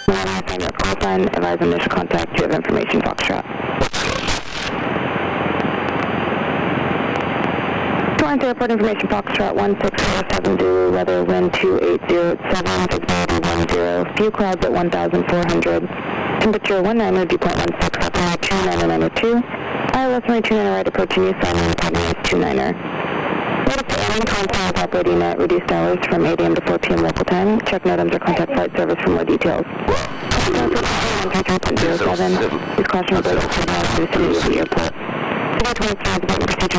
Call sign, advise initial contact, you have information, Foxtrot. Torrance Airport information, Foxtrot 1647 Zulu, weather wind 2807, visibility 10, few clouds at 1,400, temperature 19, dew point 16, altimeter 29902, ILS 299 right approaching you, sign on academy 29er. Notice the airline console is operating at reduced hours from 8 a.m. to 4 p.m. local time. Check NOTAMs or contact flight service for more details. 07 is caution about the city of the airport. City 23 is about procedure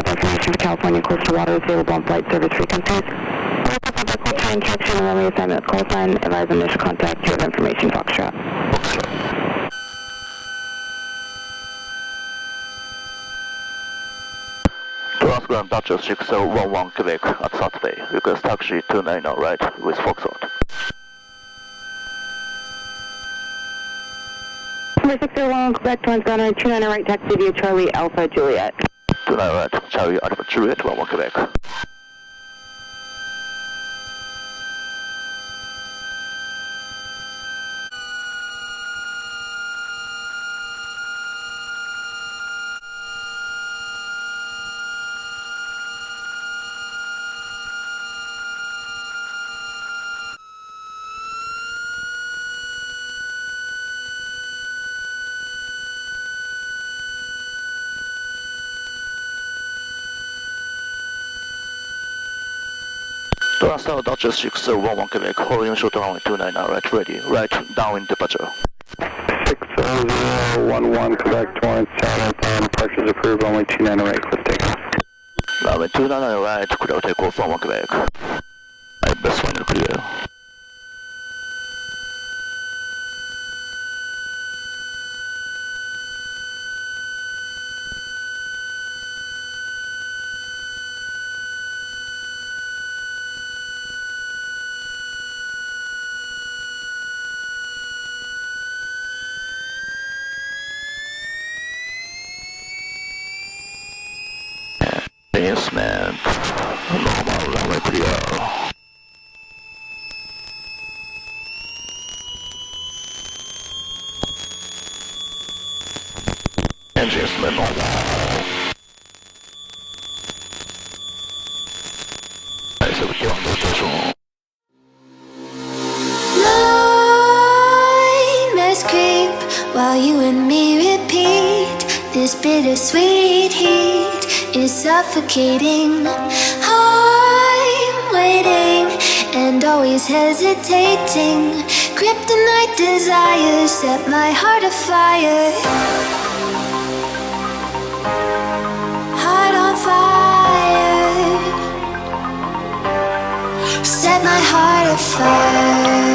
information for California coastal waters available on flight service frequencies. Call sign, traction, and runway assignment call sign, advise initial contact, you have information, Foxtrot. Torrance Ground Duchess 6011 Quebec at Saturday. Request taxi 290 right with Foxtrot. Number 601 Quebec, Torrance Ground 29 right, taxi via Charlie Alpha Juliet. 29 right, Charlie Alpha Juliet 11 Quebec. Torrance Tower Duchess 6011 Quebec, holding short runway 299 right, ready, right, downwind departure. 60011 Quebec, Torrance Tower, departure is approved, only 299 right, clear takeoff. Runway 299 right, clear takeoff from Quebec. Best one clear. Basement, normal runway clear. Engines normal. Nightmares creep while you and me repeat. This bittersweet heat is suffocating. I'm waiting and always hesitating. Kryptonite desires set my heart afire. Heart on fire. Set my heart afire.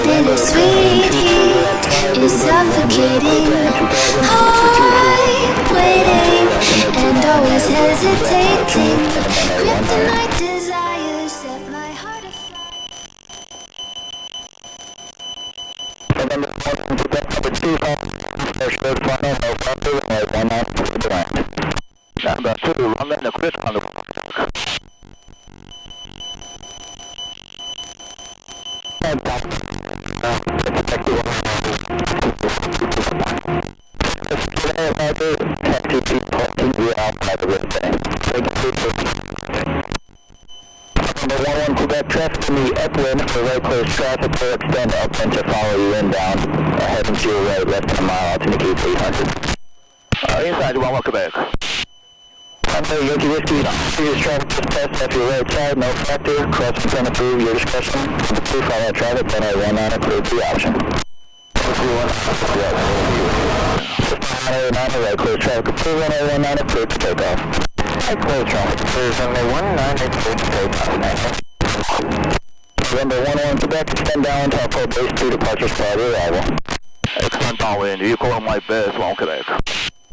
Bittersweet heat is suffocating. I'm waiting and always hesitating. Kryptonite desires set my heart afire. Number 2, runway the clear on the Have a good day. Number 11 Quebec traffic in the upwind for right close traffic will extend upwind to follow you inbound. Heading to your right, less than a mile, altitude 800. Inside 11 Quebec. Monte, Yankee Whiskey, previous traffic just passed off your right side, no factor, crossing can approve, your discretion. Please follow that traffic, then I 19 approve the option. 909, right close traffic approve, 19 approve to takeoff. Right close traffic approve, 19 approve to takeoff. November 11 Quebec, extend down, top 4 base 2, departure spot, arrival. Extend downwind, you call my base 1 Quebec.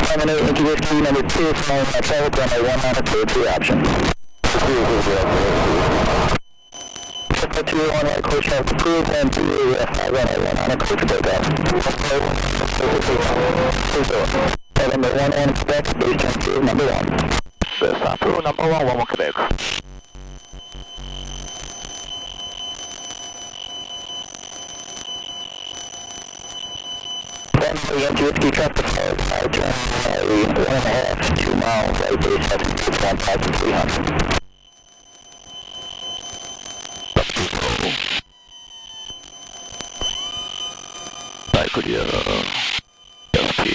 78 Yankee Whiskey, number 2, following my traffic, runway 19 approved the option. 2 on right close traffic approved, and 2 runway 19 approved to takeoff. November 11 Quebec, base 10 approved, number 1. Base approved, number 1, 11 Quebec. Yankee Whiskey traffic forward, turn 1.5, 2 miles, right base 7, 1,300. Right, clear. SP.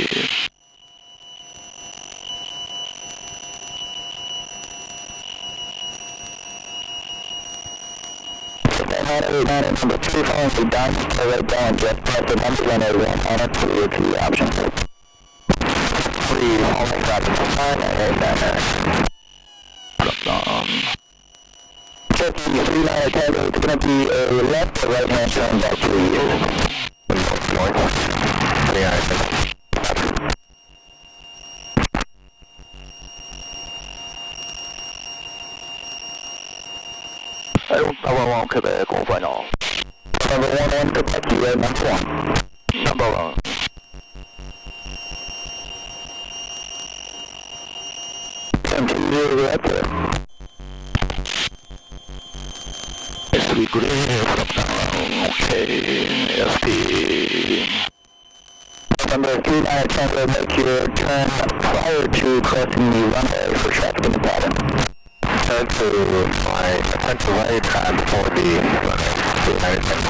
Number 3 following the down, right down, just past the number 101 on it, clear to the option. 3, almost got the sign, and there's that there. Check the 39 attack, it's going to be a left or right hand turn back to the north. Yeah, Number 1 Quebec on final. Number 11 Quebec, you right, number 1. Number 1. Continue right there. SP green from down, okay, SP. Number 39 attack will make your turn prior to crossing the runway for traffic in the pattern. Turn to my attention right time before the runway. United States.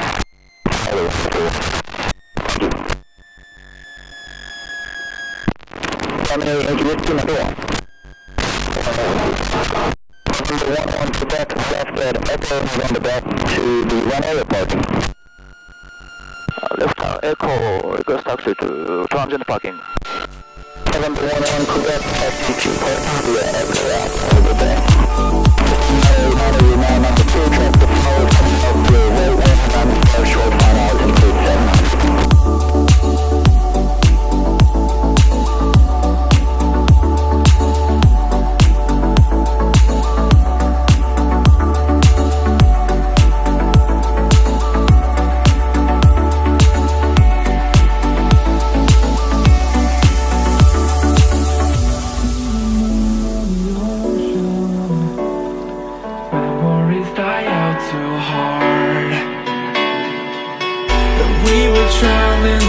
Dominate Yankee Whiskey number 1. Number 1 on Quebec, left at Echo, on the back to the runway parking. Left turn Echo, request taxi to transient parking. November 1 on Quebec, taxi to parking via Echo, over there. Number 2, traffic forward, coming up to right 1, short final, include 700. We were traveling